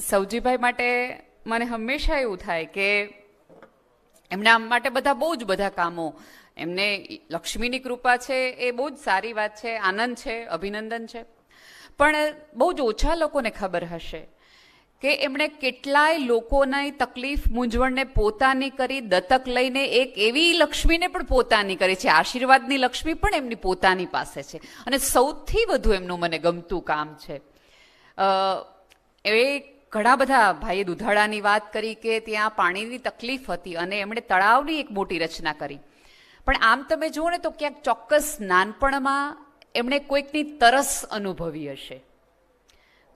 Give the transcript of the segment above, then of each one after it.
સૌજીભાઈ માટે મને હંમેશા એવું થાય કે એમના માટે બહુ જ બધા કામો, એમને લક્ષ્મીની કૃપા છે, એ બહુ જ સારી વાત છે, આનંદ છે, અભિનંદન છે. પણ બહુ જ ઓછા લોકોને ખબર હશે કે એમણે કેટલાય લોકોની તકલીફ મૂંઝવણને પોતાની કરી, દત્તક લઈને એક એવી લક્ષ્મીને પણ પોતાની કરી છે. આશીર્વાદની લક્ષ્મી પણ એમની પોતાની પાસે છે. અને સૌથી વધુ એમનું મને ગમતું કામ છે, એ ઘણા બધા, ભાઈએ દુધાળાની વાત કરી કે ત્યાં પાણીની તકલીફ હતી અને એમણે તળાવની એક મોટી રચના કરી. પણ આમ તમે જુઓ ને તો ક્યાંક ચોક્કસ નાનપણમાં એમણે કોઈકની તરસ અનુભવી હશે,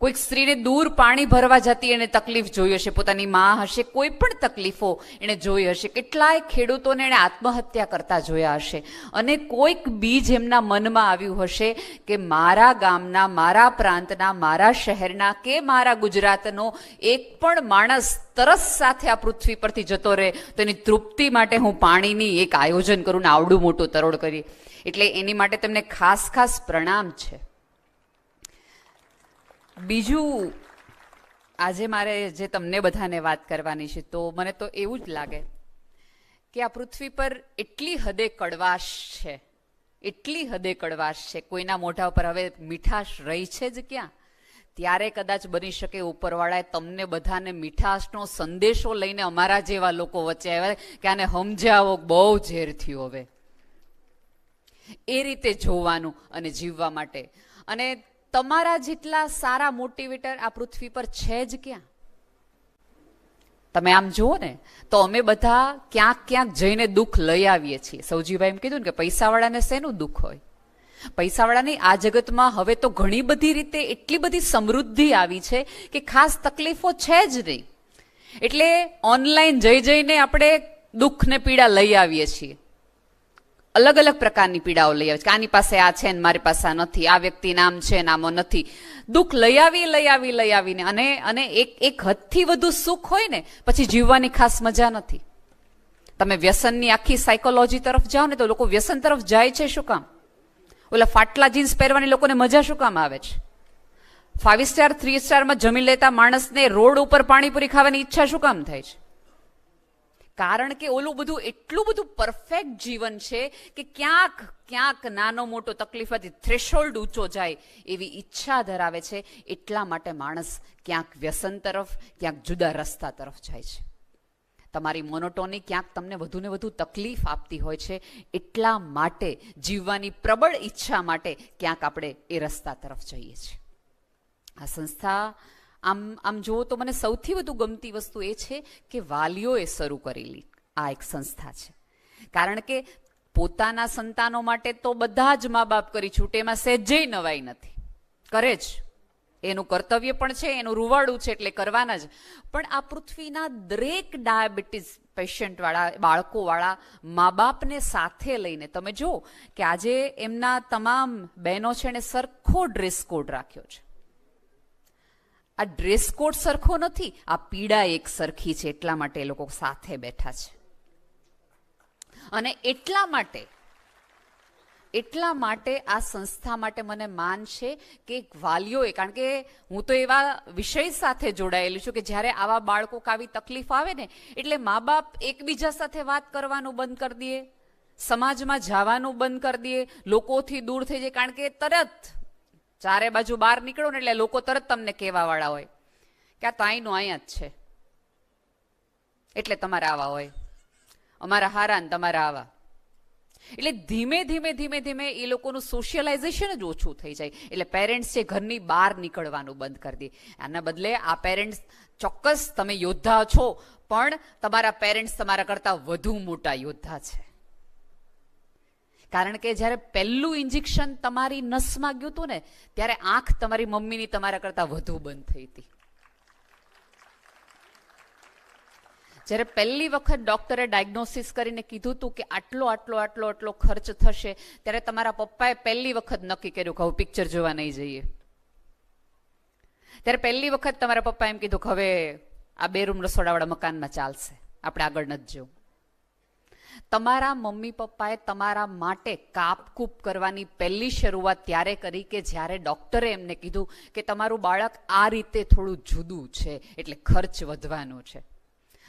કોઈક સ્ત્રીને દૂર પાણી ભરવા જતી એને તકલીફ જોઈ હશે, પોતાની માં હશે, કોઈ પણ તકલીફો એણે જોઈ હશે, કેટલાય ખેડૂતોને એણે આત્મહત્યા કરતા જોયા હશે. અને કોઈક બીજ એમના મનમાં આવ્યું હશે કે મારા ગામના, મારા પ્રાંતના, મારા શહેરના કે મારા ગુજરાતનો એક પણ માણસ તરસ સાથે આ પૃથ્વી પરથી જતો રહે તો એની તૃપ્તિ માટે હું પાણીની એક આયોજન કરું ને આવડું મોટું તરોડ કરી. એટલે એની માટે તમને ખાસ ખાસ પ્રણામ છે. બીજું, આજે મારે જે તમને બધાને વાત કરવાની છે, તો મને તો એવું જ લાગે કે આ પૃથ્વી પર એટલી હદે કડવાશ છે, એટલી હદે કડવાશ છે, કોઈના મોઢા ઉપર હવે મીઠાશ રહી છે જ ક્યાં. ત્યારે કદાચ બની શકે ઉપરવાળાએ તમને બધાને મીઠાશનો સંદેશો લઈને અમારા જેવા લોકો વચ્ચે આવ્યા કે આને સમજાવો, બહુ ઝેર થયું હવે. એ રીતે જોવાનું અને જીવવા માટે. અને તમારા જેટલા સારા મોટિવેટર આ પૃથ્વી પર છે જ ક્યાં. તમે આમ જુઓ ને તો અમે બધા ક્યાંક ક્યાંક જઈને દુઃખ લઈ આવીએ છીએ. સૌજીભાઈ એમ કીધું ને કે પૈસાવાળાને શેનું દુઃખ હોય. પૈસાવાળાની આ જગતમાં હવે તો ઘણી બધી રીતે એટલી બધી સમૃદ્ધિ આવી છે કે ખાસ તકલીફો છે જ નહીં. એટલે ઓનલાઈન જઈને આપણે દુઃખ ને પીડા લઈ આવીએ છીએ. અલગ અલગ પ્રકારની પીડાઓ લઈ આવે છે કે આની પાસે આ છે ને મારી પાસે આ નથી, આ વ્યક્તિ નામ છે ને આમાં નથી. દુઃખ લઈ આવીને અને એક હદથી વધુ સુખ હોય ને પછી જીવવાની ખાસ મજા નથી. તમે વ્યસનની આખી સાયકોલોજી તરફ જાઓ ને તો લોકો વ્યસન તરફ જાય છે શું કામ? ઓલા ફાટલા જીન્સ પહેરવાની લોકોને મજા શું કામ આવે છે? 5 સ્ટાર 3 સ્ટારમાં જમી લેતા માણસને રોડ ઉપર પાણીપુરી ખાવાની ઈચ્છા શું કામ થાય છે? કારણ કે ઓલું બધું એટલું બધું પરફેક્ટ જીવન છે કે ક્યાંક નાનો મોટો તકલીફથી થ્રેશોલ્ડ ઊંચો જાય એવી ઈચ્છા ધરાવે છે. એટલા માટે માણસ ક્યાંક વ્યસન તરફ, ક્યાંક જુદા રસ્તા તરફ જાય છે. તમારી મોનોટોની ક્યાંક તમને વધુ ને વધુ તકલીફ આપતી હોય છે. એટલા માટે જીવવાની પ્રબળ ઈચ્છા માટે ક્યાંક આપણે એ રસ્તા તરફ જઈએ છીએ. આ સંસ્થા આમ જુઓ તો મને સૌથી વધુ ગમતી વસ્તુ એ છે કે વાલીઓએ શરૂ કરેલી આ એક સંસ્થા છે. કારણ કે પોતાના સંતાનો માટે તો બધા જ મા બાપ કરી છૂટે, એમાં સહેજેય નવાઈ નથી, કરે જ, એનું કર્તવ્ય પણ છે, એનું રૂવાડું છે એટલે કરવાના જ. પણ આ પૃથ્વીના દરેક ડાયાબિટીસ પેશન્ટવાળા, બાળકોવાળા મા બાપને સાથે લઈને તમે જુઓ કે આજે એમના તમામ બહેનો છે એને સરખો ડ્રેસ કોડ રાખ્યો છે. આ ડ્રેસ કોડ સરખો નથી, આ પીડા એક સરખી છે. એટલા માટે એ લોકો સાથે બેઠા છે. અને એટલા માટે આ સંસ્થા માટે મને માન છે કે વાલીઓએ, કારણ કે હું તો એવા વિષય સાથે જોડાયેલી છું કે જ્યારે આવા બાળકો આવી તકલીફ આવે ને એટલે મા બાપ એકબીજા સાથે વાત કરવાનું બંધ કરી દઈએ, સમાજમાં જવાનું બંધ કરી દઈએ, લોકોથી દૂર થઈ જાય. કારણ કે તરત ચારે બાજુ બહાર નીકળો ને એટલે લોકો તરત તમને કહેવા વાળા હોય કે આ તો અહીંનું અહીંયા જ છે, એટલે તમારે આવા હોય, અમારા હારા ને તમારા આવા. એટલે ધીમે એ લોકોનું સોશિયલાઇઝેશન જ ઓછું થઈ જાય. એટલે પેરેન્ટ્સ છે ઘરની બહાર નીકળવાનું બંધ કરી દે. આના બદલે આ પેરેન્ટ્સ, ચોક્કસ તમે યોદ્ધા છો, પણ તમારા પેરેન્ટ્સ તમારા કરતા વધુ મોટા યોદ્ધા છે. કારણ કે જ્યારે પહેલું ઇન્જેક્શન તમારી નસમાં ગયું હતું ને ત્યારે આંખ તમારી મમ્મીની તમારા કરતા વધુ બંધ થઈ હતી. જ્યારે પહેલી વખત ડોક્ટરે ડાયગ્નોસિસ કરીને કીધું હતું કે આટલો ખર્ચ થશે, ત્યારે તમારા પપ્પાએ પહેલી વખત નક્કી કર્યું કે હવે પિક્ચર જોવા નહીં જઈએ. ત્યારે પહેલી વખત તમારા પપ્પા એમ કીધું કે હવે આ 2 રૂમ રસોડાવાળા મકાનમાં ચાલશે, આપણે આગળ નથી જવું. તમારા મમ્મી પપ્પાએ તમારા માટે કાપકૂપ કરવાની પહેલી શરૂઆત ત્યારે કરી કે જ્યારે ડૉક્ટરે એમને કીધું કે તમારું બાળક આ રીતે થોડું જુદું છે, એટલે ખર્ચ વધવાનો છે.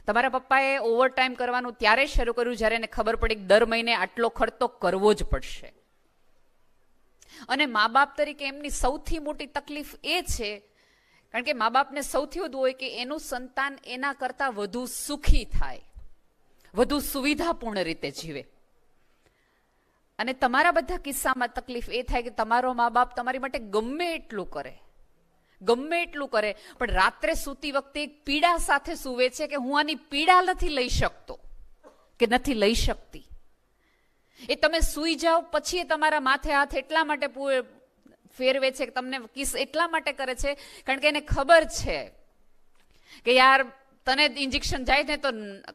તમારા પપ્પાએ ઓવરટાઈમ કરવાનું ત્યારે શરૂ કર્યું જ્યારે એને ખબર પડી કે દર મહિને આટલો ખર્ચ તો કરવો જ પડશે. અને મા બાપ તરીકે એમની સૌથી મોટી તકલીફ એ છે, કારણ કે મા બાપને સૌથી વધુ હોય કે એનું સંતાન એના કરતાં વધુ સુખી થાય, વધુ સુવિધાપૂર્ણ રીતે જીવે. અને તમારા બધા કિસ્સામાં તકલીફ એ થાય કે તમારો મા બાપ તમારી માટે ગમે એટલું કરે, પણ રાત્રે સૂતી વખતે એક પીડા સાથે સૂવે છે કે હું આની પીડા નથી લઈ શકતો કે નથી લઈ શકતી. એ તમે સૂઈ જાઓ પછી એ તમારા માથે હાથ એટલા માટે ફેરવે છે કે તમને કિસ એટલા માટે કરે છે કારણ કે એને ખબર છે કે યાર તને ઇન્જેક્શન જાય ને તો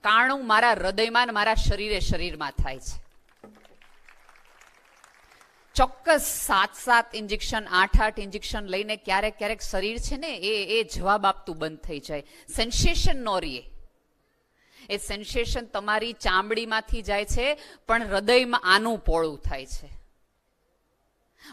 કાણું મારા હૃદયમાં મારા શરીરમાં થાય છે. ચોક્કસ 7 ઇન્જેક્શન 8 ઇન્જેક્શન લઈને ક્યારેક શરીર છે ને એ જવાબ આપતું બંધ થઈ જાય. સેન્સેશન નો રહે, એ સેન્સેશન તમારી ચામડીમાંથી જાય છે પણ હૃદયમાં આનું પોળું થાય છે.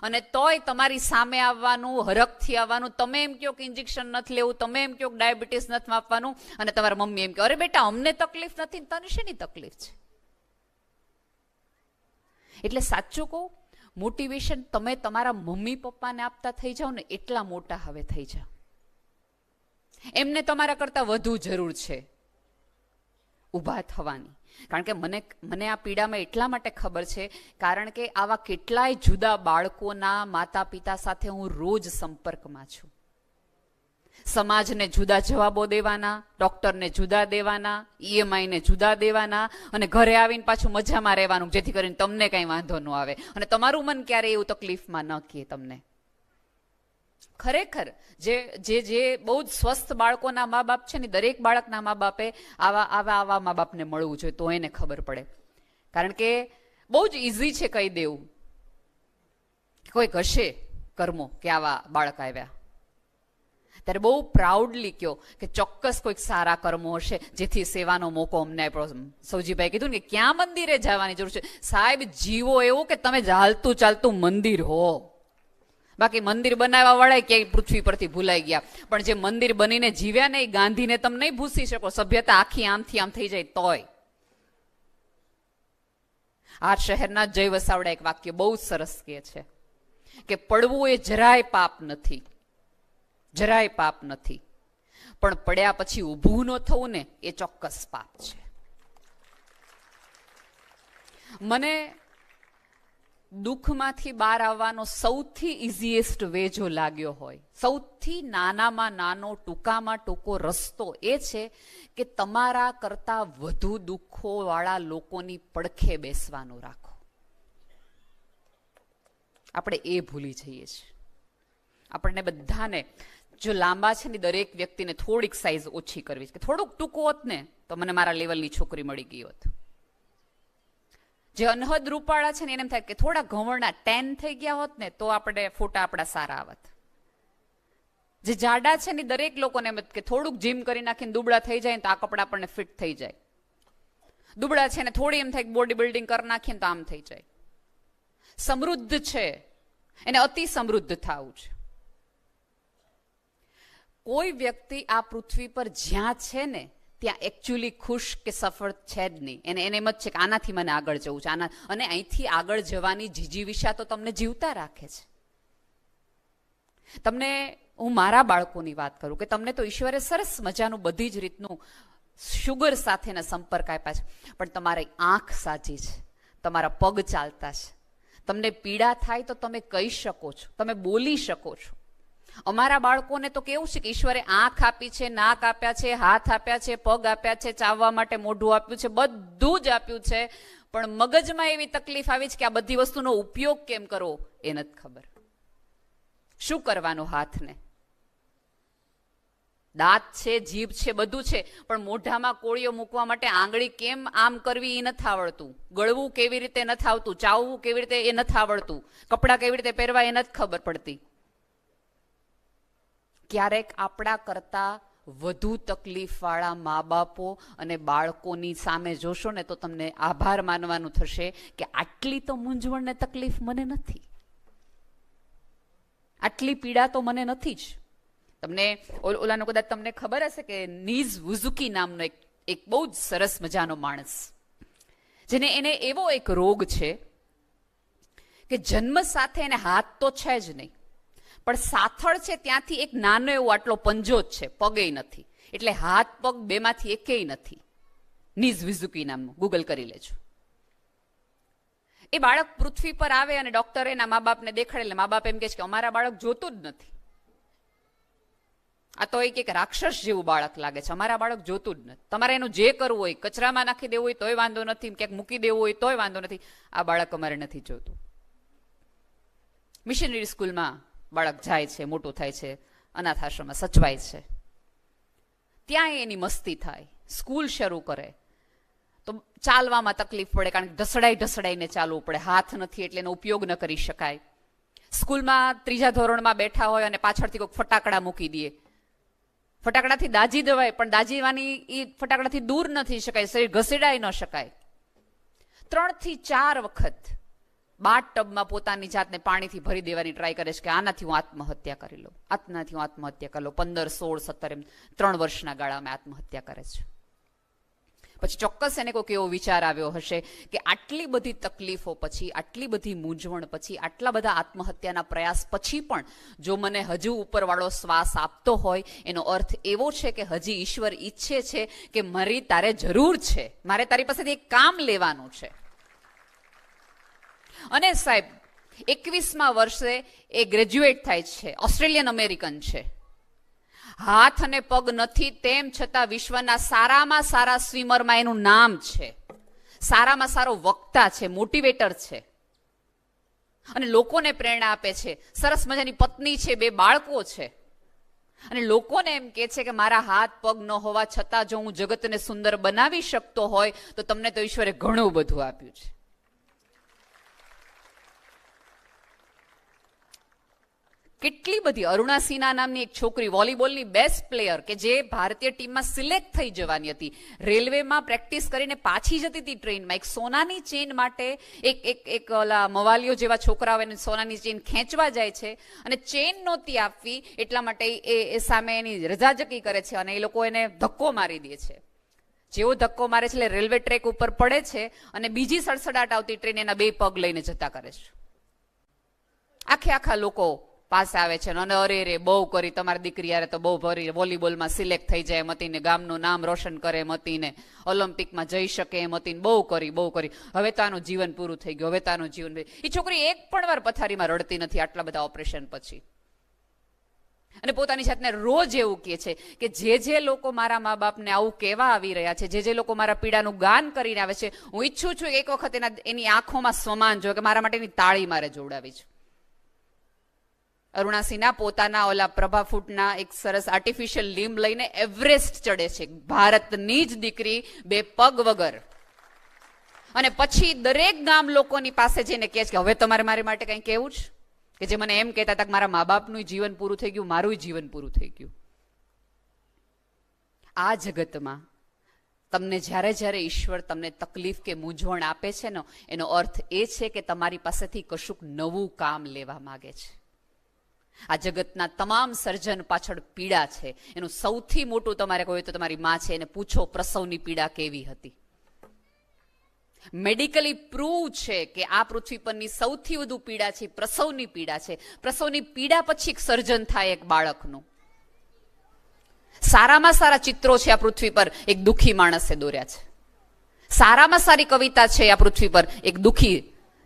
અને તોય તમારી સામે આવવાનું, હરખથી આવવાનું, તમે એમ કહો કે ઇન્જેક્શન નથી લેવું, તમે એમ કહો કે ડાયાબિટીસ નથી માપવાનું, અને તમારા મમ્મી એમ કહે અરે બેટા અમને તકલીફ નથી, તને શેની તકલીફ છે? એટલે સાચું કહું, મોટિવેશન તમે તમારા મમ્મી પપ્પાને આપતા થઈ જાઓ ને એટલા મોટા હવે થઈ જાઓ. એમને તમારા કરતા વધુ જરૂર છે ઊભા થવાની. કારણ કે મને આ પીડામાં એટલા માટે ખબર છે કારણ કે આવા કેટલાય જુદા બાળકોના માતા પિતા સાથે હું રોજ સંપર્કમાં છું. સમાજને જુદા જવાબો દેવાના, ડોક્ટરને જુદા દેવાના, EMI ને જુદા દેવાના, અને ઘરે આવીને પાછું મજામાં રહેવાનું જેથી કરીને તમને કઈ વાંધો ન આવે અને તમારું મન ક્યારે એવું તકલીફમાં ન કહે તમને. ખરેખર જે બહુ જ સ્વસ્થ બાળકોના મા બાપ છે ને, દરેક બાળકના મા બાપે આવા મા બાપને મળવું જોઈએ તો એને ખબર પડે. કારણ કે બહુ જ ઇઝી છે કહી દેવું કોઈક હશે કર્મો કે આવા બાળક આવ્યા, ત્યારે બહુ પ્રાઉડલી કહો કે ચોક્કસ કોઈક સારા કર્મો હશે જેથી સેવાનો મોકો અમને આપ્યો. સૌજીભાઈ કીધું ને કે ક્યાં મંદિરે જવાની જરૂર છે સાહેબ, જીવો એવું કે તમે ચાલતું ચાલતું મંદિર હો. બાકી મંદિર બનાવવા વાળા ક્યાંય પૃથ્વી પરથી ભૂલાઈ ગયા, પણ જે મંદિર બનીને જીવ્યા ને એ ગાંધીને તમે નહીં ભૂસી શકો. સભ્યતા આખી આમથી આમ થઈ જાય તોય. આ શહેરના જય વસાવડા એક વાક્ય બહુ સરસ કહે છે કે પડવું એ જરાય પાપ નથી, જરાય પાપ નથી, પણ પડ્યા પછી ઊભું ન થવું ને એ ચોક્કસ પાપ છે. મને દુઃખમાંથી બહાર આવવાનો સૌથી ઇઝીએસ્ટ વે જો લાગ્યો હોય, સૌથી નાનામાં નાનો ટૂંકામાં ટૂંકો રસ્તો એ છે કે તમારા કરતા વધુ દુઃખો વાળા લોકોની પડખે બેસવાનું રાખો. આપણે એ ભૂલી જઈએ છીએ. આપણને બધાને જો લાંબા છે ને દરેક વ્યક્તિને થોડીક સાઈઝ ઓછી કરવી છે કે થોડુંક ટૂંકું હોત ને તો મને મારા લેવલની છોકરી મળી ગઈ હોત. જે અનહદ રૂપાળા છે ને એને એમ થાય કે થોડા ઘવણના 10 થઈ ગયા હોત ને તો આપણે ફોટા આપણા સારા આવત. જે જાડા છે ને દરેક લોકોને એમ કે થોડુંક જીમ કરી નાખીને દુબળા થઈ જાય ને તો આ કપડા આપણને ફિટ થઈ જાય. દુબળા છે ને થોડી એમ થાય કે બોડી બિલ્ડિંગ કરી નાખીને તો આમ થઈ જાય. સમૃદ્ધ છે એને અતિ સમૃદ્ધ થવું છે. કોઈ વ્યક્તિ આ પૃથ્વી પર જ્યાં છે ને ત્યાં એકચ્યુઅલી ખુશ કે સફળ છે જ નહીં. એને એમ જ છે કે આનાથી મને આગળ જવું છે, અને અહીંથી આગળ જવાની જીજીવિષા તો તમને જીવતા રાખે છે. તમને હું મારા બાળકોની વાત કરું કે તમને તો ઈશ્વરે સરસ મજાનું બધી જ રીતનું શુગર સાથેના સંપર્ક આપ્યા છે, પણ તમારી આંખ સાચી છે, તમારા પગ ચાલતા છે, તમને પીડા થાય તો તમે કહી શકો છો, તમે બોલી શકો છો. અમારા બાળકોને તો કેવું છે કે ઈશ્વરે આંખ આપી છે, નાક આપ્યા છે, હાથ આપ્યા છે, પગ આપ્યા છે, ચાવવા માટે મોઢું આપ્યું છે, બધું જ આપ્યું છે, પણ મગજમાં એવી તકલીફ આવી છે કે આ બધી વસ્તુનો ઉપયોગ કેમ કરવો એ નથી ખબર. શું કરવાનું હાથને? દાંત છે, જીભ છે, બધું છે, પણ મોઢામાં કોળીઓ મૂકવા માટે આંગળી કેમ આમ કરવી એ નથી આવડતું, ગળવું કેવી રીતે નથી આવતું, ચાવવું કેવી રીતે એ નથી આવડતું, કપડાં કેવી રીતે પહેરવા એ નથી ખબર પડતી. ક્યારેક આપણા કરતા વધુ તકલીફવાળા મા બાપો અને બાળકોની સામે જોશો ને તો તમને આભાર માનવાનું થશે કે આટલી તો મૂંઝવણ ને તકલીફ મને નથી, આટલી પીડા તો મને નથી જ. તમને ઓલાનો કદાચ તમને ખબર હશે કે નીઝ વુઝુકી નામનો એક બહુ જ સરસ મજાનો માણસ, જેને એને એવો એક રોગ છે કે જન્મ સાથે એને હાથ તો છે જ નહીં, પણ સાથળ છે ત્યાંથી એક નાનો એવો આટલો પંજો જ છે, પગે નથી. એટલે હાથ પગ બેમાંથી એકેય નથી. નીઝ વિઝુકી નામનું, ગૂગલ કરી લેજો. એ બાળક પૃથ્વી પર આવે અને ડોક્ટર એના મા બાપને દેખાડે એટલે મા બાપ એમ કહે છે કે અમારા બાળક જોતું જ નથી, આ તો એક રાક્ષસ જેવું બાળક લાગે છે, અમારા બાળક જોતું જ નથી. તમારે એનું જે કરવું હોય, કચરામાં નાખી દેવું હોય તોય વાંધો નથી, ક્યાંક મૂકી દેવું હોય તોય વાંધો નથી, આ બાળક અમારે નથી જોતું. મિશનરી સ્કૂલમાં બાળક જાય છે, મોટું થાય છે, અનાથ આશ્રમમાં સચવાય છે, ત્યાં એની મસ્તી થાય. સ્કૂલ શરૂ કરે તો ચાલવામાં તકલીફ પડે, કારણ કે ઢસડાઈને ચાલવું પડે, હાથ નથી એટલે એનો ઉપયોગ ન કરી શકાય. સ્કૂલમાં 3જા ધોરણમાં બેઠા હોય અને પાછળથી કોઈ ફટાકડા મૂકી દે, ફટાકડાથી દાજી દેવાય પણ દાજીવાની એ ફટાકડાથી દૂર નથી શકાય, શરીર ઘસેડાઈ ન શકાય. 3 થી 4 વખત બાથ ટબમાં પોતાની જાતને પાણીથી ભરી દેવાની ટ્રાય કરે છે કે આનાથી હું આત્મહત્યા કરી લઉં, આનાથી હું આત્મહત્યા કરી લઉં. 15, 16, 17 એમ 3 વર્ષના ગાળામાં આત્મહત્યા કરે છે. પછી ચોક્કસ એને કોઈક એવો વિચાર આવ્યો હશે કે આટલી બધી તકલીફો પછી, આટલી બધી મૂંઝવણ પછી, આટલા બધા આત્મહત્યાના પ્રયાસ પછી પણ જો મને હજુ ઉપરવાળો શ્વાસ આપતો હોય, એનો અર્થ એવો છે કે હજી ઈશ્વર ઈચ્છે છે કે મારી તારે જરૂર છે, મારે તારી પાસેથી એક કામ લેવાનું છે. અને સાહેબ 21મા વર્ષે એ ગ્રેજ્યુએટ થાય છે, ઓસ્ટ્રેલિયન અમેરિકન છે, હાથ અને પગ નથી તેમ છતાં વિશ્વના સારામાં સારા સ્વિમરમાં એનું નામ છે, સારામાં સારો વક્તા છે, મોટિવેટર છે અને લોકોને પ્રેરણા આપે છે. સરસ મજાની પત્ની છે, 2 બાળકો છે અને લોકોને એમ કહે છે કે મારા હાથ પગ ન હોવા છતાં જો હું જગતને સુંદર બનાવી શકતો હોય તો તમને તો ઈશ્વરે ઘણું બધું આપ્યું છે. કેટલી બધી, અરુણા સિન્હા નામની એક છોકરી, વોલીબોલની બેસ્ટ પ્લેયર કે જે ભારતીય ટીમમાં સિલેક્ટ થઈ જવાની હતી, રેલવેમાં પ્રેક્ટિસ કરીને પાછી જતી હતી ટ્રેનમાં, એક સોનાની ચેન માટે એક ઓલા મવાલીઓ જેવા છોકરાઓ એને સોનાની ચેન ખેંચવા જાય છે અને ચેન નહોતી આપવી એટલા માટે એ સામે એની રજાજકી કરે છે અને એ લોકો એને ધક્કો મારી દે છે. જેવો ધક્કો મારે છે એટલે રેલવે ટ્રેક ઉપર પડે છે અને બીજી સડસડાટ આવતી ટ્રેન એના 2 પગ લઈને જતા કરે છે. આખા લોકો પાસે આવે છે અને અરે રે બહુ કરી, તમારી દીકરી યારે તો બહુ ભરી વોલીબોલમાં સિલેક્ટ થઈ જાય, મતીને ગામનું નામ રોશન કરે, મતીને ઓલિમ્પિકમાં જઈ શકે એમ હતી, બહુ કરી, હવે તો આનું જીવન પૂરું થઈ ગયું, હવે તો આનું જીવન. એ છોકરી એક પણ વાર પથારીમાં રડતી નથી આટલા બધા ઓપરેશન પછી. અને પોતાની જાતને રોજ એવું કહે છે કે જે લોકો મારા મા બાપને આવું કહેવા આવી રહ્યા છે, જે લોકો મારા પીડાનું ગાન કરીને આવે છે, હું ઈચ્છું છું એક વખત એની આંખોમાં સ્વમાન જોયો કે મારા માટેની તાળી મારે જોડાવી છે. અરુણા સિન્હા પોતાના ઓલા પ્રભા ફૂટના એક સરસ આર્ટિફિશિયલ લીંબ લઈને એવરેસ્ટ ચડે છે, ભારતની જ દીકરી 2 પગ વગર. અને પછી દરેક ગામ લોકોની પાસે જઈને કહે છે કે હવે તમારે મારી માટે કંઈ કહેવું છે, કે જે મને એમ કહેતા હતા કે મારા મા બાપનું જીવન પૂરું થઈ ગયું, મારું જીવન પૂરું થઈ ગયું. આ જગતમાં તમને જ્યારે ઈશ્વર તમને તકલીફ કે મૂંઝવણ આપે છે ને, એનો અર્થ એ છે કે તમારી પાસેથી કશુંક નવું કામ લેવા માંગે છે. આ જગતના તમામ સર્જન પાછળ પીડા છે. એનું સૌથી મોટું તમારે કહ્યું તો તમારી માં છે, એને પૂછો પ્રસવની પીડા કેવી હતી. મેડિકલી પ્રૂવ છે કે આ પૃથ્વી પરની સૌથી વધુ પીડા છે પ્રસવની પીડા છે. પ્રસવની પીડા પછી એક સર્જન થાય એક બાળકનું. સારામાં સારા ચિત્રો છે આ પૃથ્વી પર એક દુઃખી માણસે દોર્યા છે. સારામાં સારી કવિતા છે આ પૃથ્વી પર એક દુઃખી,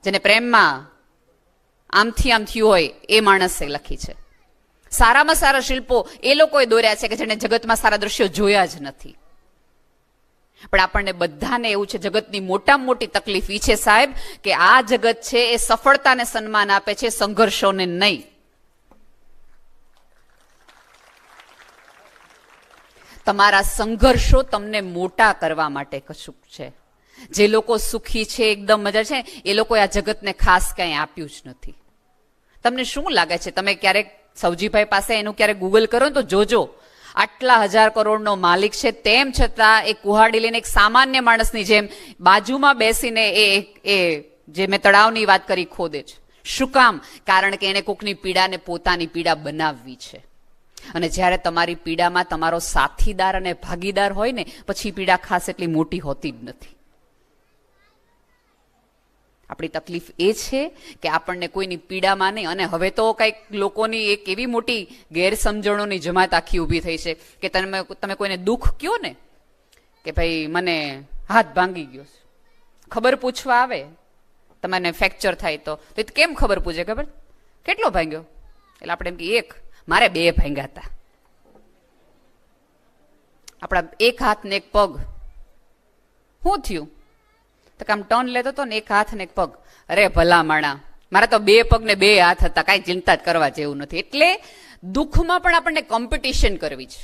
જેને પ્રેમમાં આમથી આમ થયું હોય એ માણસે લખી છે. સારામાં સારા શિલ્પો એ લોકોએ દોર્યા છે કે જેને જગતમાં સારા દ્રશ્યો જોયા જ નથી. પણ આપણને બધાને એવું છે, જગતની મોટામાં મોટી તકલીફ એ છે સાહેબ કે આ જગત છે એ સફળતાને સન્માન આપે છે, સંઘર્ષોને નહીં. તમારા સંઘર્ષો તમને મોટા કરવા માટે કશુંક છે. જે લોકો સુખી છે, એકદમ મજા છે, એ લોકોએ આ જગતને ખાસ કંઈ આપ્યું જ નથી. તમને શું લાગે છે, તમે ક્યારેક સૌજીભાઈ પાસે એનું ક્યારેક ગૂગલ કરો ને તો જોજો, આટલા 1000 કરોડનો માલિક છે, તેમ છતાં એ કુહાડી લઈને એક સામાન્ય માણસની જેમ બાજુમાં બેસીને એ જે મેં તળાવની વાત કરી ખોદે છે. શું કામ? કારણ કે એને કોકની પીડાને પોતાની પીડા બનાવવી છે. અને જ્યારે તમારી પીડામાં તમારો સાથીદાર અને ભાગીદાર હોય ને, પછી પીડા ખાસ એટલી મોટી હોતી જ નથી. આપણી તકલીફ એ છે કે આપણને કોઈની પીડામાં નહીં. અને હવે તો કંઈક લોકોની એક એવી મોટી ગેરસમજણોની જમાત આખી ઊભી થઈ છે કે તમે કોઈને દુઃખ કયો ને કે ભાઈ મને હાથ ભાંગી ગયો છે, ખબર પૂછવા આવે, તમને ફ્રેક્ચર થાય તો કેમ ખબર પૂછે? ખબર કેટલો ભાંગ્યો? એટલે આપણે એમ કે એક, મારે 2 ભાંગ્યા હતા. આપણા એક હાથ ને એક પગ. શું થયું? તો આમ ટર્ન લેતો હતો ને, એક હાથ ને એક પગ. અરે ભલા માણા, મારા તો 2 પગ ને 2 હાથ હતા, કાંઈ ચિંતા જ કરવા જેવું નથી. એટલે દુઃખમાં પણ આપણને કોમ્પિટિશન કરવી છે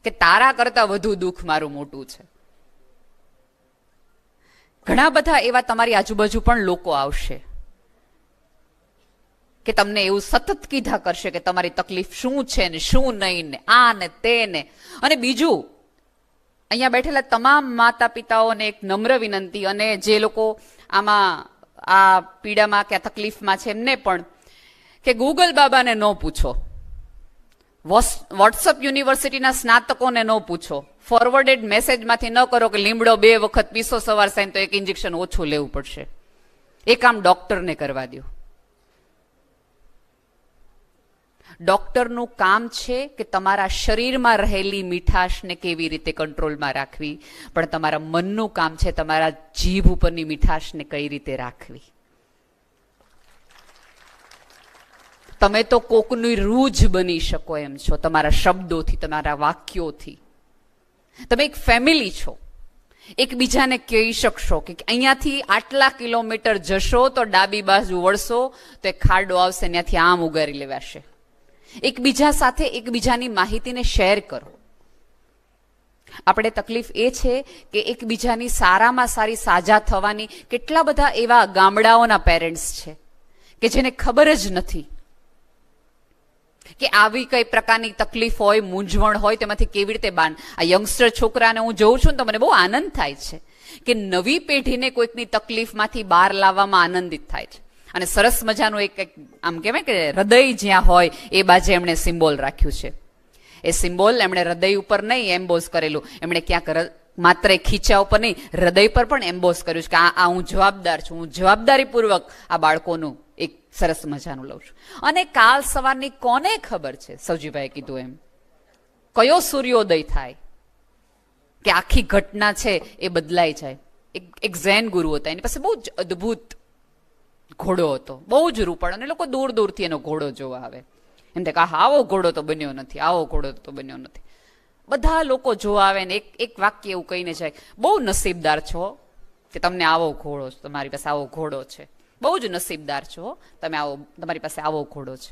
કે તારા કરતા વધુ દુઃખ મારું મોટું છે. ઘણા બધા એવા તમારી આજુબાજુ પણ લોકો આવશે કે તમને એવું સતત કીધા કરશે કે તમારી તકલીફ શું છે ને શું નહીં ને આ ને તે ને. અને બીજું, અહીંયા બેઠેલા તમામ માતા પિતાઓને એક નમ્ર વિનંતી, અને જે લોકો આમાં આ પીડામાં કે તકલીફમાં છે એમને પણ, કે ગૂગલ બાબાને ન પૂછો, વોટ્સઅપ યુનિવર્સિટીના સ્નાતકોને ન પૂછો, ફોરવર્ડેડ મેસેજમાંથી ન કરો કે લીમડો 2 વખત પીસો સવાર સાંજ તો 1 ઇન્જેક્શન ઓછું લેવું પડશે. એ કામ ડોક્ટરને કરવા દો. ડોક્ટરનું કામ છે કે તમારા શરીરમાં રહેલી મીઠાશને કેવી રીતે કંટ્રોલમાં રાખવી, પણ તમારા મનનું કામ છે તમારા જીભ ઉપરની મીઠાશને કઈ રીતે રાખવી. તમે તો કોકની રૂહ જ બની શકો એમ છો, તમારા શબ્દોથી, તમારા વાક્યોથી. તમે એક ફેમિલી છો, એકબીજાને કહી શકશો કે અહીંયાથી આટલા કિલોમીટર જશો તો ડાબી બાજુ વળશો તો એક ખાડો આવશે, ત્યાંથી આમ ઉગારી લેવાશે. એકબીજા સાથે એકબીજાની માહિતીને શેર કરો. આપણે તકલીફ એ છે કે એકબીજાની સારામાં સારી સાજા થવાની કેટલા બધા એવા ગામડાઓના પેરેન્ટ્સ છે કે જેને ખબર જ નથી કે આવી કઈ પ્રકારની તકલીફ હોય, મૂંઝવણ હોય, તેમાંથી કેવી રીતે બાન. આ યંગસ્ટર છોકરાને હું જોઉં છું ને તો મને બહુ આનંદ થાય છે કે નવી પેઢીને કોઈકની તકલીફમાંથી બહાર લાવવામાં આનંદિત થાય છે. અને સરસ મજાનું એક આમ કહેવાય કે હૃદય જ્યાં હોય એ બાજુ એમણે સિમ્બોલ રાખ્યું છે. એ સિમ્બોલ એમણે હૃદય ઉપર નહીં એમ્બોસ કરેલું, એમણે ક્યાંક માત્ર એક ખીચા ઉપર નહીં, હૃદય પર પણ એમ્બોસ કર્યું છે કે આ હું જવાબદાર છું, હું જવાબદારીપૂર્વક આ બાળકોનું એક સરસ મજાનું લઉં છું. અને કાલ સવારની કોને ખબર છે, સૌજીભાઈ કીધું એમ, કયો સૂર્યોદય થાય કે આખી ઘટના છે એ બદલાઈ જાય. એક ઝેન ગુરુ હતા, એની પાસે બહુ જ અદ્ભુત ઘોડો હતો, બહુ જ રૂપડ, અને લોકો દૂર દૂરથી એનો ઘોડો જોવા આવે. એમ કે આવો ઘોડો તો બન્યો નથી, આવો ઘોડો તો બન્યો નથી. બધા લોકો જોવા આવે ને એક વાક્ય એવું કહીને જાય, બહુ નસીબદાર છો કે તમને આવો ઘોડો, તમારી પાસે આવો ઘોડો છે, બહુ જ નસીબદાર છો તમે આવો, તમારી પાસે આવો ઘોડો છે.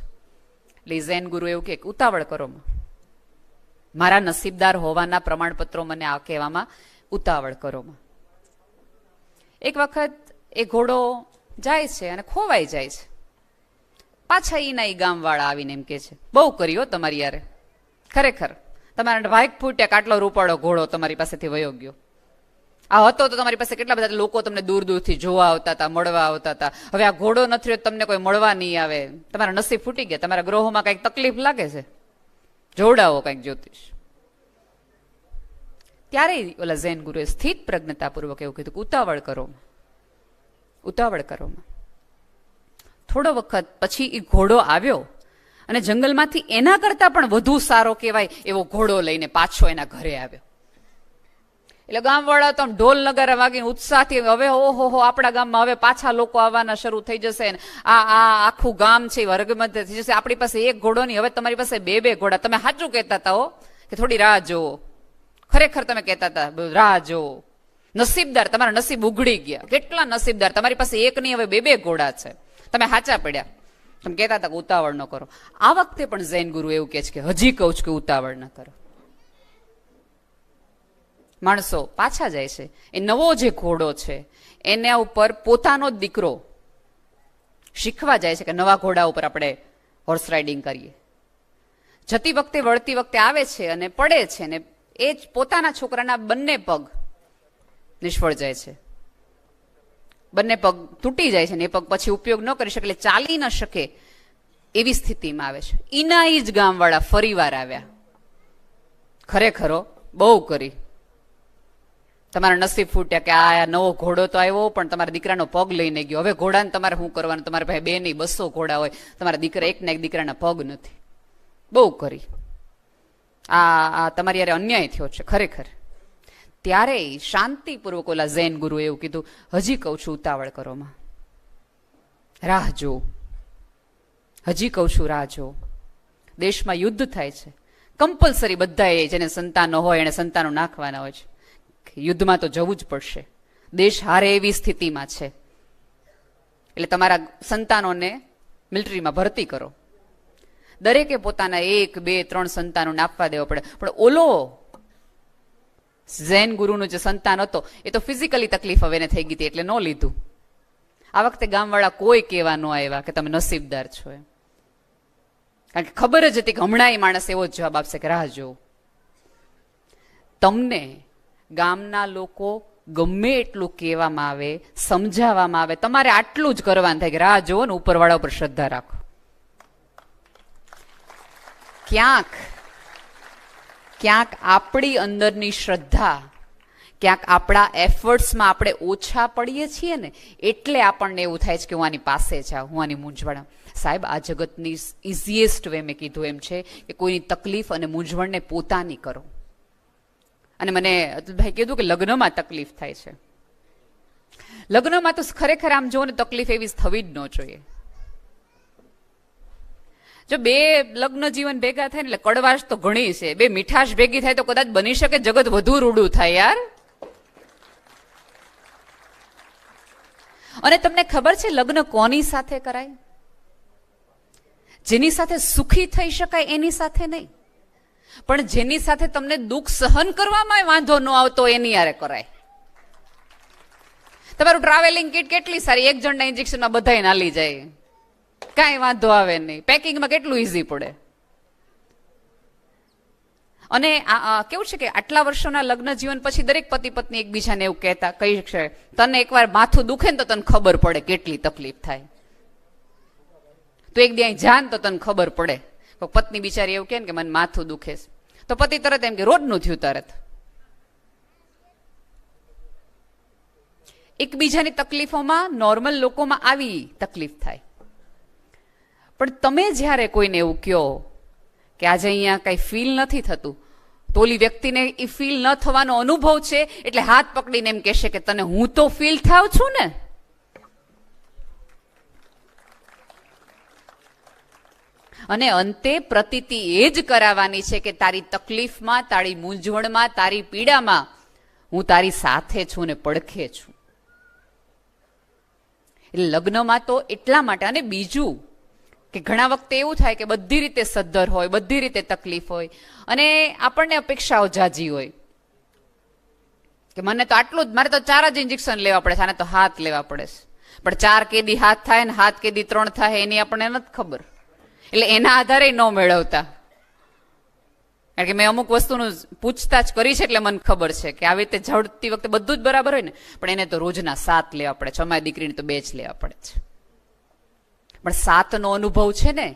એટલે ઝેન ગુરુ એવું કે ઉતાવળ કરો, મારા નસીબદાર હોવાના પ્રમાણપત્રો મને આ કહેવામાં ઉતાવળ કરો. એક વખત એ ઘોડો જાય છે અને ખોવાઈ જાય છે. પાછા એના એ ગામવાળા આવીને એમ કે છે, બહુ કર્યો તમારી યારે, ખરેખર તમારા ભાગ ફૂટ્યા, આટલો રૂપાળો ઘોડો તમારી પાસેથી વયો ગયો. આ હતો તો તમારી પાસે કેટલા બધા લોકો તમને દૂર દૂરથી જોવા આવતા હતા, મળવા આવતા હતા. હવે આ ઘોડો નથી રહ્યો, તમને કોઈ મળવા નહીં આવે, તમારા નસીબ ફૂટી ગયા, તમારા ગ્રહોમાં કંઈક તકલીફ લાગે છે, જોડાવો કંઈક જ્યોતિષ. ત્યારે ઓલા ઝેન ગુરુએ સ્થિત પ્રજ્ઞતાપૂર્વક એવું કીધું કે ઉતાવળ કરો, ઉતાવળ કરો. થોડો વખત પછી એ ઘોડો આવ્યો અને જંગલમાંથી એના કરતા પણ વધુ સારો કહેવાય એવો ઘોડો લઈને પાછો એના ઘરે આવ્યો. એટલે ગામવાળા તો ઢોલ નગારા વાગીને ઉત્સાહથી, હવે ઓહો આપણા ગામમાં હવે પાછા લોકો આવવાના શરૂ થઈ જશે, આ આખું ગામ છે વર્ગમત થઈ જશે, આપણી પાસે એક ઘોડો નહીં, હવે તમારી પાસે 2 ઘોડા. તમે સાચું કહેતા હતા હો કે થોડી રાહ જોવો, ખરેખર તમે કહેતા હતા રાહ જોવો. નસીબદાર, તમારા નસીબ ઉઘડી ગયા, કેટલા નસીબદાર, તમારી પાસે એક નહીં હવે 2 ઘોડા છે, તમે હાચા પડ્યા. તમે કહેતા હતા કે ઉતાવળ ન કરો. આ વખતે પણ ઝેન ગુરુ એવું કહે છે કે હજી કહું છું કે ઉતાવળ ન કરો. માણસો પાછા જાય છે, એ નવો જે ઘોડો છે એના ઉપર પોતાનો જ દીકરો શીખવા જાય છે કે નવા ઘોડા ઉપર આપણે હોર્સ રાઇડિંગ કરીએ. જતી વખતે વળતી વખતે આવે છે અને પડે છે, ને એ જ પોતાના છોકરાના બંને પગ નિષ્ફળ જાય છે, બંને પગ તૂટી જાય છે ને એ પગ પછી ઉપયોગ ન કરી શકે, એટલે ચાલી ન શકે એવી સ્થિતિમાં આવે છે. ઈના જ ગામવાળા ફરીવાર આવ્યા. ખરેખરો બહુ કરી, તમારા નસીબ ફૂટ્યા કે આ નવો ઘોડો તો આવ્યો પણ તમારા દીકરાનો પગ લઈને ગયો. હવે ઘોડાને તમારે શું કરવાનું? તમારા ભાઈ 2 નહીં 200 ઘોડા હોય, તમારા દીકરા એકના એક દીકરાના પગ નથી. બહુ કરી, આ તમારી યારે અન્યાય થયો છે ખરેખર. ત્યારે શાંતિપૂર્વક ઓલા જૈન ગુરુ એવું કીધું, હજી કહું છું ઉતાવળ કરોમાં, રાહ જો, હજી કહું છું રાહ જો. દેશમાં યુદ્ધ થાય છે, કમ્પલસરી બધા જેને સંતાનો હોય એને સંતાનો નાખવાના હોય છે. યુદ્ધમાં તો જવું જ પડશે, દેશ હારે એવી સ્થિતિમાં છે. એટલે તમારા સંતાનોને મિલિટરીમાં ભરતી કરો. દરેકે પોતાના 1, 2, 3 સંતાનોને આપવા દેવા પડે. પણ ઓલો જૈન ગુરુનો જે સંતાન હતો એ તો ફિઝિકલી તકલીફ હવે એને થઈ ગઈ હતી એટલે ન લીધું. આ વખતે ગામવાળા કોઈ કહેવા ન આવ્યા કે તમે નસીબદાર છો એમ, કારણ કે ખબર જ હતી કે હમણાં એ માણસ એવો જ જવાબ આપશે કે રાહ જોઉં. તમને ગામના લોકો ગમે એટલું કહેવામાં આવે, સમજાવવામાં આવે, તમારે આટલું જ કરવાનું થાય કે રાહ જોવો ને ઉપરવાળા ઉપર શ્રદ્ધા રાખો. ક્યાંક આપણી અંદરની શ્રદ્ધા, ક્યાંક આપણા એફર્ટ્સમાં આપણે ઓછા પડીએ છીએ ને એટલે આપણને એવું થાય છે કે હું આની પાસે જાઉં, હું આની મૂંઝવણ. સાહેબ, આ જગતની ઇઝીએસ્ટ વે મેં કીધું એમ છે કે કોઈની તકલીફ અને મૂંઝવણને પોતાની કરો. અને મને અતુલભાઈ કીધું કે લગ્નમાં તકલીફ થાય છે. લગ્નમાં તો ખરેખર આમ જો ને તકલીફ એવી થવી જ ન જોઈએ. જો 2 લગ્ન જીવન ભેગા થાય ને એટલે કડવાશ તો ઘણી છે, 2 મીઠાશ ભેગી થાય તો કદાચ બની શકે જગત વધુ રૂડું થાય યાર. અને તમને ખબર છે લગ્ન કોની સાથે કરાય? જેની સાથે સુખી થઈ શકાય એની સાથે નહીં, પણ જેની સાથે તમને દુઃખ સહન કરવામાં વાંધો ન આવતો એની યારે કરાય. તમારું ટ્રાવેલિંગ કિટ કેટલી સારી, 1 જણના ઇન્જેક્શનમાં બધાય નાલી જાય, કાંઈ વાંધો આવે નહીં, પેકિંગમાં કેટલું ઈઝી પડે. અને કેવું છે કે આટલા વર્ષોના લગ્ન જીવન પછી દરેક પતિ પત્ની એકબીજાને એવું કહી છે, તને એકવાર માથું દુખે ને તો તને ખબર પડે કેટલી તકલીફ થાય, તો એક દી અહીં જાન તો તને ખબર પડે. પત્ની બિચારી એવું કહે ને કે મને માથું દુખે, તો પતિ તરત એમ કે રોજનું થયું તરત. એકબીજાની તકલીફોમાં નોર્મલ લોકોમાં આવી તકલીફ થાય. પણ તમે જ્યારે કોઈને એવું કહો કે આજે અહીંયા કઈ ફીલ નથી થતું, તો ઓલી વ્યક્તિને એ ફીલ ન થવાનો અનુભવ છે એટલે હાથ પકડીને એમ કહેશે કે તને હું તો ફીલ થાવ છું ને. અને અંતે પ્રતીતિ એ જ કરાવવાની છે કે તારી તકલીફમાં, તારી મૂંઝવણમાં, તારી પીડામાં હું તારી સાથે છું ને પડખે છું. એટલે લગ્નમાં તો એટલા માટે. અને બીજું કે ઘણા વખતે એવું થાય કે બધી રીતે સદ્ધર હોય, બધી રીતે તકલીફ હોય અને આપણને અપેક્ષાઓ જાજી હોય કે મને તો આટલું જ, મારે તો 4 જ ઇન્જેક્શન લેવા પડે છે, આને તો હાથ લેવા પડે છે. પણ 4 કેદી હાથ થાય ને હાથ કેદી 3 થાય એની આપણને નથી ખબર, એટલે એના આધારે ન મેળવતા. કારણ કે મેં અમુક વસ્તુનું પૂછતાછ કરી છે એટલે મને ખબર છે કે આવી રીતે ઝડપતી વખતે બધું જ બરાબર હોય ને, પણ એને તો રોજના 7 લેવા પડે છે, અમારી દીકરીને તો 2 જ લેવા પડે છે. પણ 7નો અનુભવ છે ને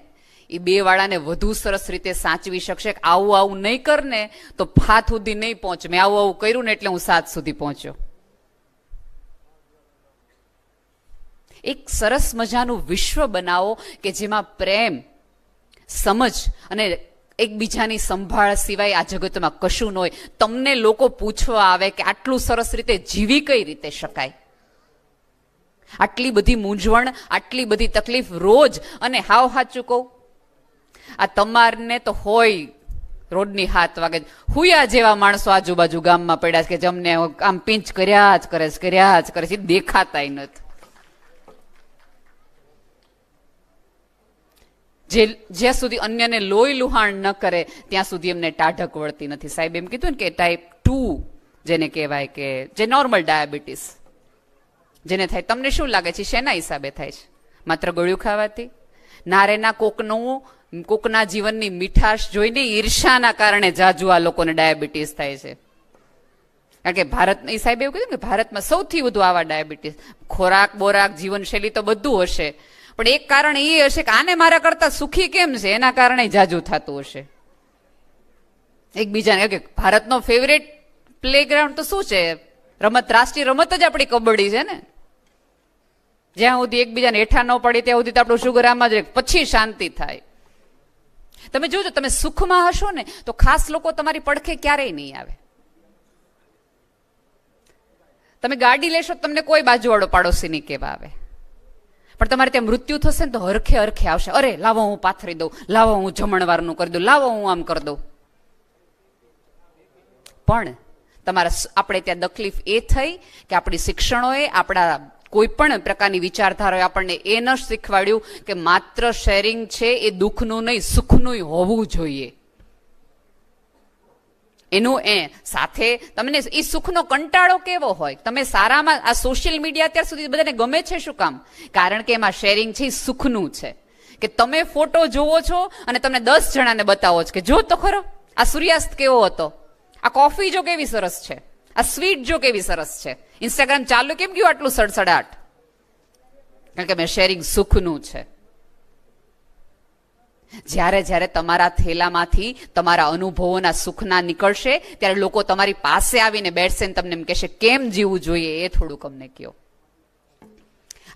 એ 2 વાળાને વધુ સરસ રીતે સાચવી શકશે. આવું નહીં કર ને તો 5 સુધી નહીં પહોંચ. મેં આવું કર્યું ને એટલે હું 7 સુધી પહોંચ્યો. એક સરસ મજાનું વિશ્વ બનાવો કે જેમાં પ્રેમ, સમજ અને એકબીજાની સંભાળ સિવાય આ જગતમાં કશું ન હોય. તમને લોકો પૂછવા આવે કે આટલું સરસ રીતે જીવી કઈ રીતે શકાય, આટલી બધી મૂંઝવણ, આટલી બધી તકલીફ રોજ. અને હાવ સાચું કહું, આ તમારને તો હોય રોડની 7 વાગે હુયા જેવા માણસો આજુબાજુ ગામમાં પડ્યા છે કે જેમને આમ પિંચ કર્યા જ કરે છે, દેખાતાય નથી. જ્યાં સુધી અન્યને લોહી લુહાણ ન કરે ત્યાં સુધી એમને ટાઢક વળતી નથી. સાહેબ એમ કીધું ને કે ટાઈપ 2 જેને કહેવાય કે જે નોર્મલ ડાયાબિટીસ જેને થાય, તમને શું લાગે છે શેના હિસાબે થાય છે? માત્ર ગળ્યું ખાવાથી? ના રે ના, કોકનું કોકના જીવનની મીઠાશ જોઈને ઈર્ષાના કારણે જાજુ આ લોકોને ડાયાબિટીસ થાય છે. કારણ કે ભારત, એ સાહેબ એવું કીધું કે ભારતમાં સૌથી વધુ આવા ડાયાબિટીસ, ખોરાક બોરાક જીવનશૈલી તો બધું હશે, પણ એક કારણ એ હશે કે આને મારા કરતા સુખી કેમ છે, એના કારણે જાજુ થતું હશે. એકબીજાને કે ભારતનો ફેવરેટ પ્લેગ્રાઉન્ડ તો શું છે? રમત, રાષ્ટ્રીય રમત જ આપણી કબડ્ડી છે ને. જ્યાં સુધી એકબીજાને હેઠા ન પડી ત્યાં સુધી તો આપણું શુગર આમાં જ રહે, પછી શાંતિ થાય. તમે જોજો, તમે સુખમાં હશો ને તો ખાસ લોકો તમારી પડખે ક્યારેય નહીં આવે. તમે ગાડી લેશો તમને કોઈ બાજુવાળો પાડોશી નહીં કેવા આવે, પણ તમારે ત્યાં મૃત્યુ થશે ને તો હરખે હરખે આવશે. અરે લાવો હું પાથરી દઉં, લાવો હું જમણવારનું કરી દઉં, લાવો હું આમ કરી દઉં. પણ આપણે ત્યાં તકલીફ એ થઈ કે આપણી શિક્ષણોએ, આપણા કોઈ પણ પ્રકારની વિચારધારાએ આપણને એ ન શીખવાડ્યું કે માત્ર શેરિંગ છે એ દુઃખનું નહીં સુખનું હોવું જોઈએ. એનું સાથે તમને એ સુખનો કંટાળો કેવો હોય. તમે સારામાં આ સોશિયલ મીડિયા અત્યાર સુધી બધાને ગમે છે શું કામ? કારણ કે એમાં શેરિંગ છે એ સુખનું છે. કે તમે ફોટો જોવો છો અને તમને 10 જણાને બતાવો છો કે જો તો ખરો આ સૂર્યાસ્ત કેવો હતો, આ કોફી જો કેવી સરસ છે, આ સ્વીટ જો કેવી સરસ છે. ઇન્સ્ટાગ્રામ ચાલુ કેમ ગયું આટલું સડસડાટ? કારણ કે મેં શેરિંગ સુખનું છે. જ્યારે જ્યારે તમારા થેલામાંથી તમારા અનુભવોના સુખના નીકળશે ત્યારે લોકો તમારી પાસે આવીને બેઠશે ને તમને એમ કહેશે કેમ જીવવું જોઈએ એ થોડુંક અમને કહો.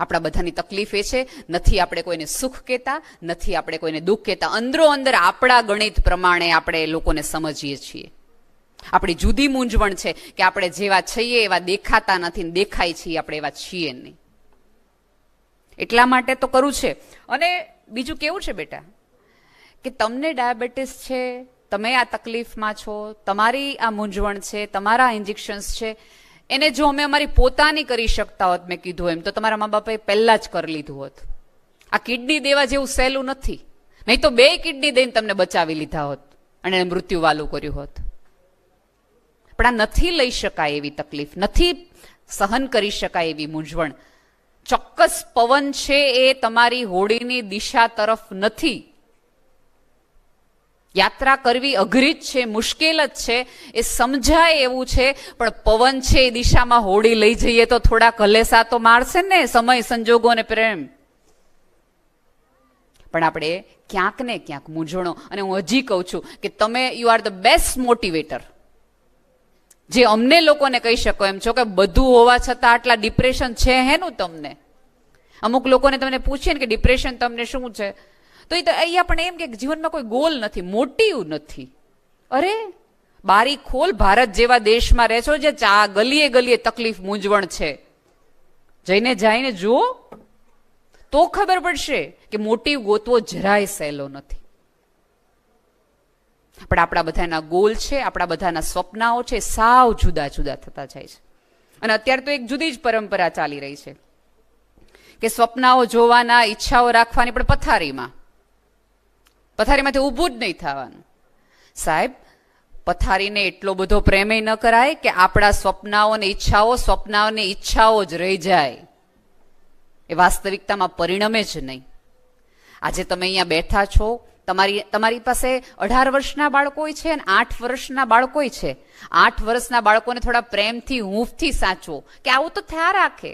આપણા બધાની તકલીફ એ છે, નથી આપણે કોઈને સુખ કહેતા, નથી આપણે કોઈને દુઃખ કહેતા. અંદરો અંદર આપણા ગણિત પ્રમાણે આપણે લોકોને સમજીએ છીએ. આપણી જુદી મૂંઝવણ છે કે આપણે જેવા છીએ એવા દેખાતા નથી, દેખાય છીએ આપણે એવા છીએ નહીં. એટલા માટે તો કરવું છે. અને બીજું કેવું છે બેટા કે તમને ડાયાબિટીસ છે, તમે આ તકલીફમાં છો, તમારી આ મૂંઝવણ છે, તમારા ઇન્જેક્શન્સ છે, એને જો અમે અમારી પોતાની કરી શકતા હોત, મેં કીધું એમ, તો તમારા મા બાપાએ પહેલા જ કરી લીધું હોત. આ કિડની દેવા જેવું સહેલું નથી. નહીં તો 2 કિડની દઈને તમને બચાવી લીધા હોત અને મૃત્યુ વાલું કર્યું હોત. પણ આ નથી લઈ શકાય એવી તકલીફ, નથી સહન કરી શકાય એવી મૂંઝવણ. ચોક્કસ પવન છે એ તમારી હોડીની દિશા તરફ નથી. યાત્રા કરવી અઘરી જ છે, મુશ્કેલ જ છે, એ સમજાય એવું છે, પણ પવન છે એ દિશામાં હોડી લઈ જઈએ તો થોડા કલેસા તો મારશે ને, સમય સંજોગો અને પ્રેમ. પણ આપણે ક્યાંક ને ક્યાંક મૂંઝવણો, અને હું હજી કહું છું કે તમે you are the best motivator. જે અમને લોકોને કહી શકો એમ છો કે બધું હોવા છતાં આટલા ડિપ્રેશન છે હેનું તમને. અમુક લોકોને તમને પૂછીએ ને કે ડિપ્રેશન તમને શું છે, તો એ તો અહીંયા પણ એમ કે જીવનમાં કોઈ ગોલ નથી, મોટિવ નથી. અરે બારી ખોલ, ભારત જેવા દેશમાં રહે છો જે ગલીએ ગલીએ તકલીફ મૂંઝવણ છે, જઈને જુઓ તો ખબર પડશે કે મોટિવ ગોતવો જરાય સહેલો નથી. પણ આપણા બધાના ગોલ છે, આપણા બધાના સ્વપ્નાઓ છે, સાવ જુદા જુદા થતા જાય છે. અને અત્યારે તો એક જુદી જ પરંપરા ચાલી રહી છે કે સ્વપ્નાઓ જોવાના, ઈચ્છાઓ રાખવાની, પણ પથારીમાંથી ઊભું જ નહીં થવાનું. સાહેબ, પથારીને એટલો બધો પ્રેમે ન કરાય કે આપણા સ્વપ્નાઓને ઈચ્છાઓ જ રહી જાય, એ વાસ્તવિકતામાં પરિણમે જ નહીં. આજે તમે અહીંયા બેઠા છો, તમારી પાસે 18 વર્ષના બાળકો છે અને 8 વર્ષના બાળકો છે. 8 વર્ષના બાળકોને થોડા પ્રેમથી, હૂંફથી સાચવો કે આવું તો થયા રાખે.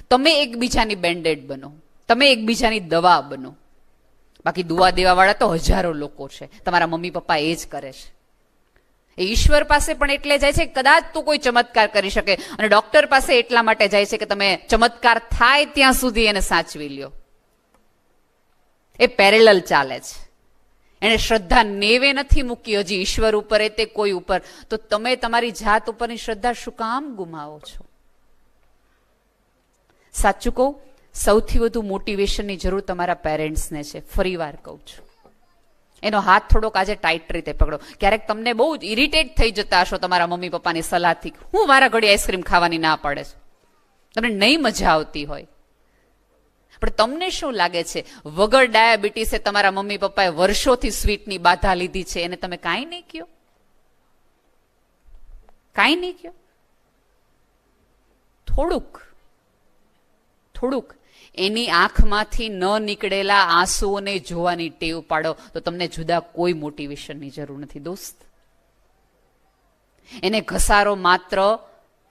તમે એકબીજાની બેન્ડેડ બનો, તમે એકબીજાની દવા બનો. બાકી દુવા દેવા વાળા તો હજારો લોકો છે. તમારા મમ્મી પપ્પા એ જ કરે છે. એ ઈશ્વર પાસે પણ એટલે જાય છે કદાચ તો કોઈ ચમત્કાર કરી શકે, અને ડોક્ટર પાસે એટલા માટે જાય છે કે તમે ચમત્કાર થાય ત્યાં સુધી એને સાચવી લ્યો. એ પેરેલલ ચાલે છે. એને શ્રદ્ધા નેવે નથી મૂકી હજી ઈશ્વર ઉપર, તે કોઈ ઉપર. તો તમે તમારી જાત ઉપરની શ્રદ્ધા શું કામ ગુમાવો છો? સાચું કહું, સૌથી વધુ મોટિવેશનની જરૂર તમારા પેરેન્ટ્સને છે. ફરી વાર કહું છું, એનો હાથ થોડોક આજે ટાઈટ રીતે પકડો. ક્યારેક તમને બહુ જ ઇરિટેટ થઈ જતા હશો તમારા મમ્મી પપ્પાની સલાહથી, હું વારા ઘડી આઈસ્ક્રીમ ખાવાની ના પાડે છે, તમને નહીં મજા આવતી હોય. પણ તમને શું લાગે છે, વગર ડાયાબિટીસે તમારા મમ્મી પપ્પાએ વર્ષોથી સ્વીટની બાધા લીધી છે, એને તમે કાંઈ નહીં કહો? કાંઈ નહીં કહો? થોડુંક એની આંખમાંથી ન નીકળેલા આંસુઓને જોવાની ટેવ પાડો તો તમને જુદા કોઈ મોટિવેશનની જરૂર નથી દોસ્ત. એને ઘસારો માત્ર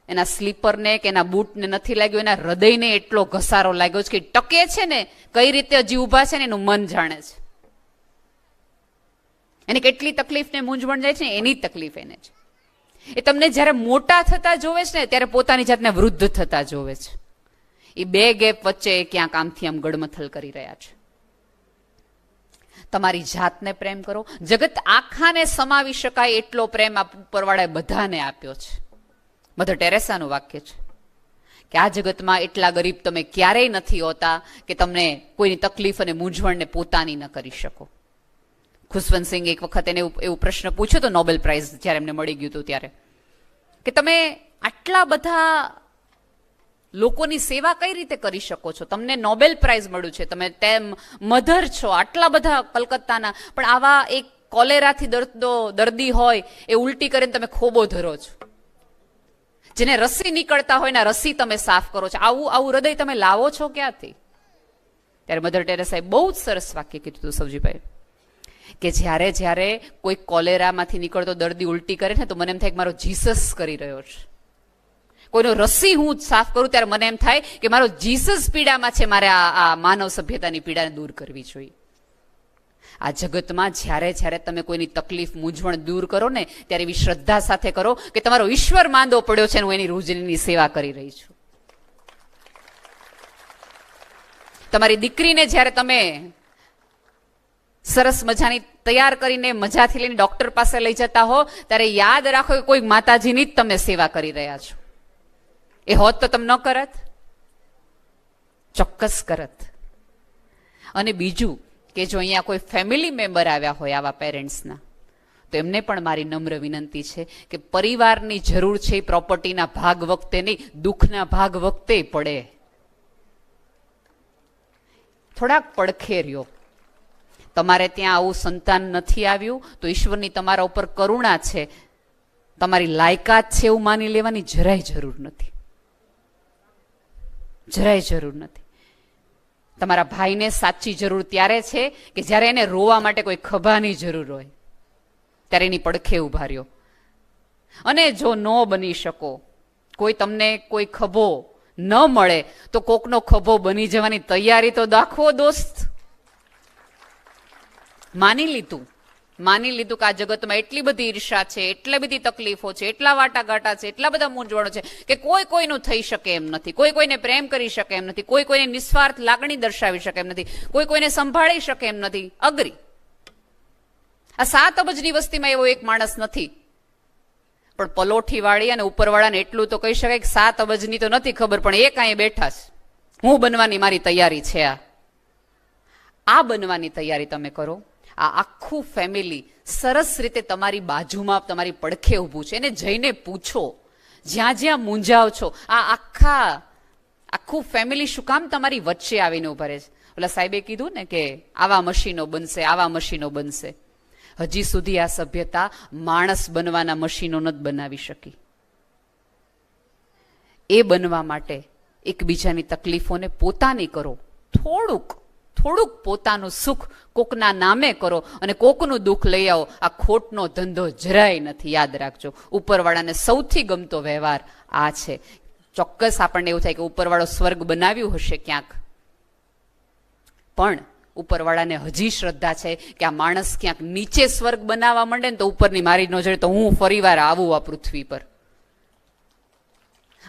એના સ્લીપરને કે એના બૂટને નથી લાગ્યો, એના હૃદયને એટલો ઘસારો લાગ્યો છે કે ટકે છે ને કઈ રીતે હજી ઊભા છે ને એનું મન જાણે છે. એને કેટલી તકલીફ ને મૂંઝવણ જાય છે ને એની તકલીફ એને છે. એ તમને જ્યારે મોટા થતા જોવે છે ને ત્યારે પોતાની જાતને વૃદ્ધ થતા જોવે છે. એ બે ગેપ વચ્ચે ક્યાંક આમથી આમ ગડમથલ કરી રહ્યા છે. તમારી જાતને પ્રેમ કરો. જગત આખાને સમાવી શકાય એટલો પ્રેમ આ ઉપરવાળાએ બધાને આપ્યો છે. મધર ટેરેસાનું વાક્ય છે કે આ જગતમાં એટલા ગરીબ તમે ક્યારેય નથી હોતા કે તમને કોઈની તકલીફ અને મૂંઝવણને પોતાની ન કરી શકો. ખુશવંત સિંહ એક વખત એને એવું પ્રશ્ન પૂછ્યો તો નોબેલ પ્રાઇઝ જ્યારે એમને મળી ગયું હતું ત્યારે, કે તમે આટલા બધા લોકોની સેવા કઈ રીતે કરી શકો છો? તમને નોબેલ પ્રાઇઝ મળ્યું છે, તમે તેમ મધર છો, આટલા બધા કલકત્તાના, પણ આવા એક કોલેરાથી દર્દી હોય એ ઉલટી કરીને તમે ખોબો ધરો છો. જેને રસી નીકળતા હોય ને રસી તમે સાફ કરો છો. આવું હૃદય તમે લાવો છો ક્યાંથી? ત્યારે મધર ટેરેસાએ બહુ જ સરસ વાક્ય કીધું હતું સૌજીભાઈ, કે જ્યારે કોઈ કોલેરામાંથી નીકળતો દર્દી ઉલટી કરે ને તો મને એમ થાય કે મારો જીસસ કરી રહ્યો છે. કોઈનો રસી હું સાફ કરું ત્યારે મને એમ થાય કે મારો જીસસ પીડામાં છે, મારે આ માનવ સભ્યતાની પીડાને દૂર કરવી જોઈએ. આ જગતમાં જ્યારે તમે કોઈની તકલીફ મૂંઝવણ દૂર કરો ને ત્યારે એવી શ્રદ્ધા સાથે કરો કે તમારો ઈશ્વર માંદો પડ્યો છે, હું એની રોજની સેવા કરી રહી છું. તમારી દીકરીને જ્યારે તમે સરસ મજાની તૈયાર કરીને મજાથી લઈને ડોક્ટર પાસે લઈ જતા હો ત્યારે યાદ રાખો કે કોઈ માતાજીની જ તમે સેવા કરી રહ્યા છો. એ હોત તો તમે ન કરત? ચોક્કસ કરત. અને બીજું કે જો અહીંયા કોઈ ફેમિલી મેમ્બર આવ્યા હોય આવા પેરેન્ટ્સના, તો એમને પણ મારી નમ્ર વિનંતી છે કે પરિવારની જરૂર છે એ પ્રોપર્ટીના ભાગ વખતે નહીં, દુઃખના ભાગ વખતે પડે. થોડાક પડખે રહ્યો. તમારે ત્યાં આવું સંતાન નથી આવ્યું તો ઈશ્વરની તમારા ઉપર કરુણા છે, તમારી લાયકાત છે એવું માની લેવાની જરાય જરૂર નથી. જરાય જરૂર નથી. તમારા ભાઈને સાચી જરૂર ત્યારે છે કે જ્યારે એને રોવા માટે કોઈ ખભાની જરૂર હોય, ત્યારે એની પડખે ઉભા રહ્યો. અને જો ન બની શકો, કોઈ તમને કોઈ ખભો ન મળે તો કોકનો ખભો બની જવાની તૈયારી તો દાખવો દોસ્ત. માની લીધું કે આ જગતમાં એટલી બધી ઈર્ષા છે, એટલી બધી તકલીફો છે, એટલા વાટાઘાટા છે, એટલા બધા મૂંઝવણો છે કે કોઈ કોઈનું થઈ શકે એમ નથી, કોઈ કોઈને પ્રેમ કરી શકે એમ નથી, કોઈ કોઈને નિસ્વાર્થ લાગણી દર્શાવી શકે એમ નથી, કોઈ કોઈને સંભાળી શકે એમ નથી. અગ્રી. આ 7 અબજની વસ્તીમાં એવો એક માણસ નથી. પણ પલોઠી વાળી અને ઉપરવાળાને એટલું તો કહી શકાય કે 7 અબજની તો નથી ખબર, પણ એક અહીંયા બેઠા છે. હું બનવાની મારી તૈયારી છે. આ બનવાની તૈયારી તમે કરો. આ આખું ફેમિલી સરસ રીતે તમારી બાજુમાં, તમારી પડખે ઊભું છે. એને જઈને પૂછો જ્યાં જ્યાં મૂંઝાવ છો. આ આખું ફેમિલી શું કામ તમારી વચ્ચે આવીને ઉભા રહે છે? ઓલા સાહેબે કીધું ને કે આવા મશીનો બનશે, આવા મશીનો બનશે. હજી સુધી આ સભ્યતા માણસ બનવાના મશીનો નથી બનાવી શકી. એ બનવા માટે એકબીજાની તકલીફોને પોતાની કરો. થોડુંક પોતાનું સુખ કોકના નામે કરો અને કોકનું દુઃખ લઈ આવો. આ ખોટનો ધંધો જરાય નથી. યાદ રાખજો, ઉપરવાળાને સૌથી ગમતો વ્યવહાર આ છે. ચોક્કસ આપણને એવું થાય કે ઉપરવાળો સ્વર્ગ બનાવ્યું હશે ક્યાંક, પણ ઉપરવાળાને હજી શ્રદ્ધા છે કે આ માણસ ક્યાંક નીચે સ્વર્ગ બનાવવા માંડે ને તો ઉપરની મારી નજરે તો હું ફરીવાર આવું આ પૃથ્વી પર.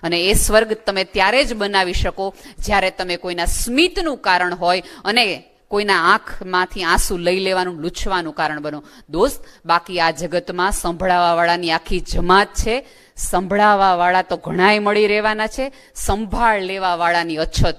અને એ સ્વર્ગ તમે ત્યારે જ બનાવી શકો જ્યારે તમે કોઈના સ્મિતનું કારણ હોય અને કોઈના આંખમાંથી આંસુ લઈ લેવાનું, લૂછવાનું કારણ બનો. દોસ્ત, બાકી આ જગતમાં સંભળાવા વાળાની આખી જમાત છે. સંભળાવા વાળા તો ઘણાય મળી રહેવાના છે, સંભાળ લેવા વાળાની અછત છે.